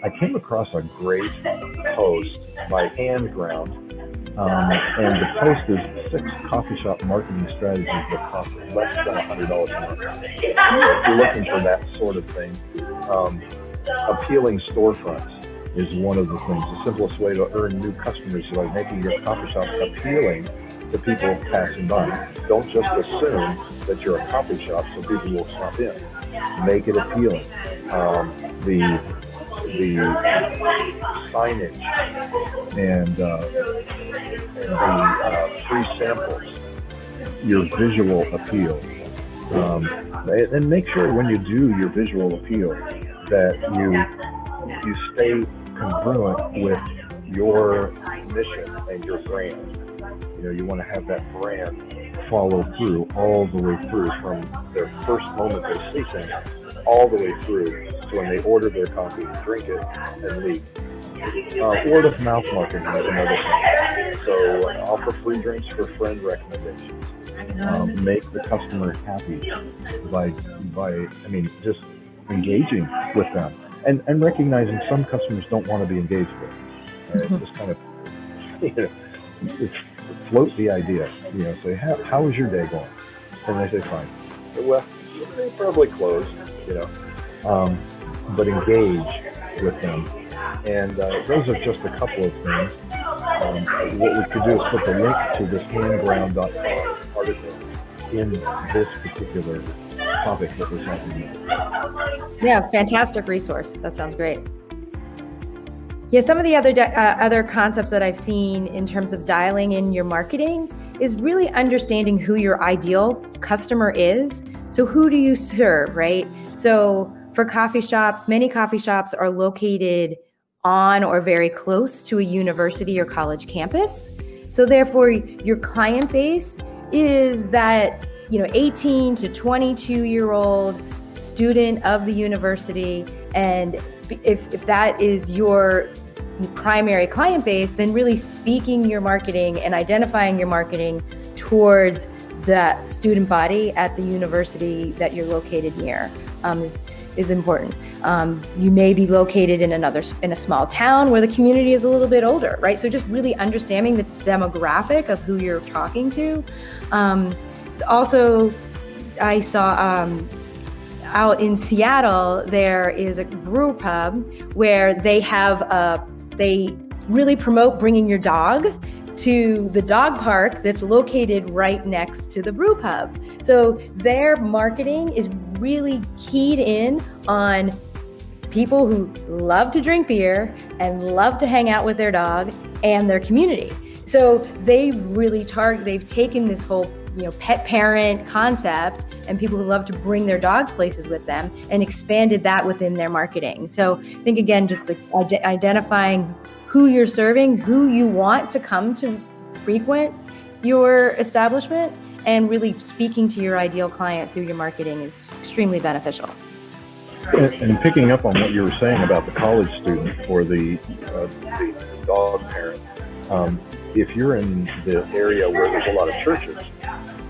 I came across a great post by Handground, and the post is 6 coffee shop marketing strategies that cost less than $100 a month. If you're looking for that sort of thing, um, appealing storefronts is one of the things. The simplest way to earn new customers is by making your coffee shop appealing to people passing by. Don't just assume that you're a coffee shop so people will stop in. Make it appealing. The signage and the free samples, your visual appeal, and make sure when you do your visual appeal that you stay congruent with your mission and your brand. You want to have that brand follow through all the way through from their first moment they see things all the way through to when they order their coffee, drink it, and leave. Word of mouth marketing is another thing. So offer free drinks for friend recommendations. Make the customer happy by just engaging with them and recognizing some customers don't want to be engaged with. Just kind of it's, float the idea. Say how is your day going? And they say fine. Well, they probably closed. But engage with them. And those are just a couple of things. What we could do is put the link to this handground.com article in this particular topic that we're talking about. Yeah, fantastic resource. That sounds great. Yeah, some of the other concepts that I've seen in terms of dialing in your marketing is really understanding who your ideal customer is. So who do you serve, right? So for coffee shops, many coffee shops are located on or very close to a university or college campus. So therefore, your client base is that 18 to 22-year-old student of the university. And if that is your primary client base, then really speaking your marketing and identifying your marketing towards the student body at the university that you're located near is important. You may be located in a small town where the community is a little bit older, right? So just really understanding the demographic of who you're talking to. Also, I saw out in Seattle, there is a brew pub where they really promote bringing your dog to the dog park that's located right next to the brew pub. So their marketing is really keyed in on people who love to drink beer and love to hang out with their dog and their community. So they've taken this whole pet parent concept and people who love to bring their dogs places with them and expanded that within their marketing. So I think, again, just identifying who you're serving, who you want to come to frequent your establishment, and really speaking to your ideal client through your marketing is extremely beneficial. And picking up on what you were saying about the college student or the dog parent, if you're in the area where there's a lot of churches,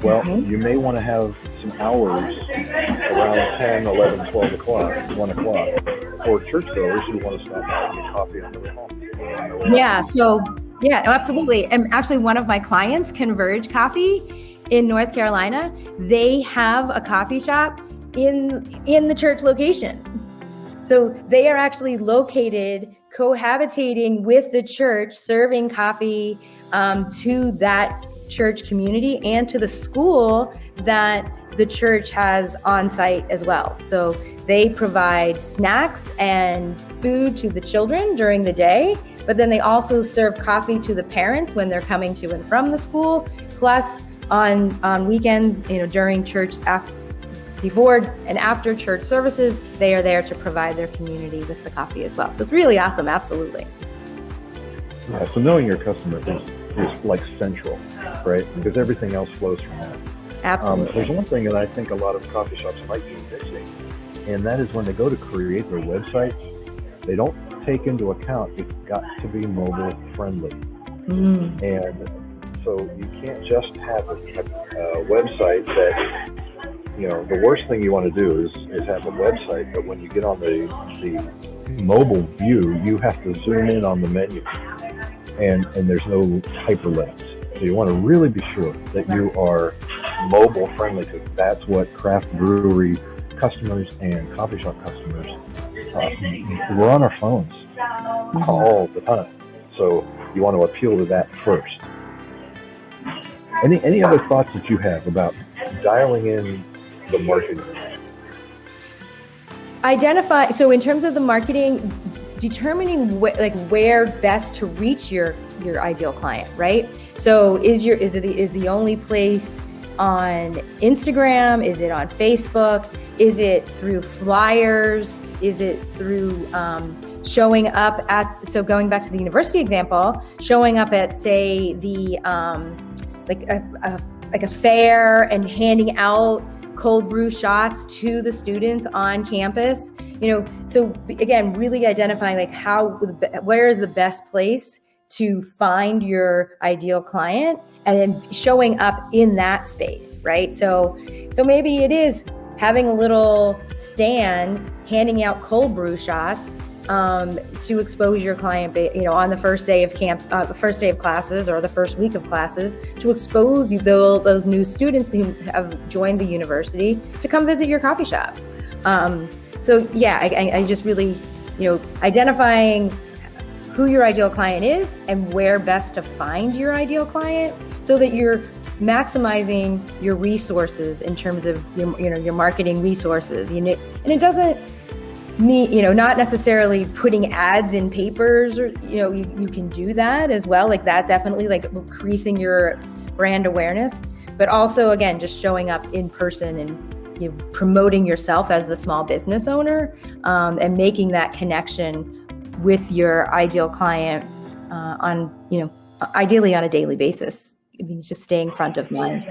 well, you may want to have some hours around 10, 11, 12 o'clock, 1 o'clock, for churchgoers who want to stop by and get coffee on the way home. Absolutely. And actually, one of my clients, Converge Coffee in North Carolina, they have a coffee shop in the church location. So they are actually located, cohabitating with the church, serving coffee to that church community and to the school that the church has on site as well. So they provide snacks and food to the children during the day, but then they also serve coffee to the parents when they're coming to and from the school. Plus on weekends, during church, before and after church services, they are there to provide their community with the coffee as well. So it's really awesome. Absolutely. Yeah, so knowing your customer is like central, right? Because everything else flows from that. Absolutely. There's one thing that I think a lot of coffee shops might be missing, and that is when they go to create their website, they don't take into account it's got to be mobile friendly. And so you can't just have a website that, the worst thing you want to do is have a website that when you get on the mobile view, you have to zoom in on the menu, and there's no hyperlinks. So you want to really be sure that you are mobile friendly, because that's what craft brewery customers and coffee shop customers, we're on our phones all the time. So you want to appeal to that first. Any other thoughts that you have about dialing in the marketing? So in terms of the marketing, determining where best to reach your ideal client, right? So is the only place on Instagram? Is it on Facebook? Is it through flyers? Is it through showing up at, so going back to the university example, showing up at, say, the like a fair and handing out cold brew shots to the students on campus? So again, really identifying where is the best place to find your ideal client, and then showing up in that space, right? So maybe it is having a little stand, handing out cold brew shots to expose your client, on the first day of first day of classes, or the first week of classes, to expose those new students who have joined the university to come visit your coffee shop. So yeah, I just really, identifying who your ideal client is and where best to find your ideal client, so that you're maximizing your resources in terms of your marketing resources. And it doesn't mean, not necessarily putting ads in papers, or you can do that as well. Like that definitely increasing your brand awareness, but also again just showing up in person and promoting yourself as the small business owner, and making that connection with your ideal client ideally on a daily basis. It means just staying front of mind.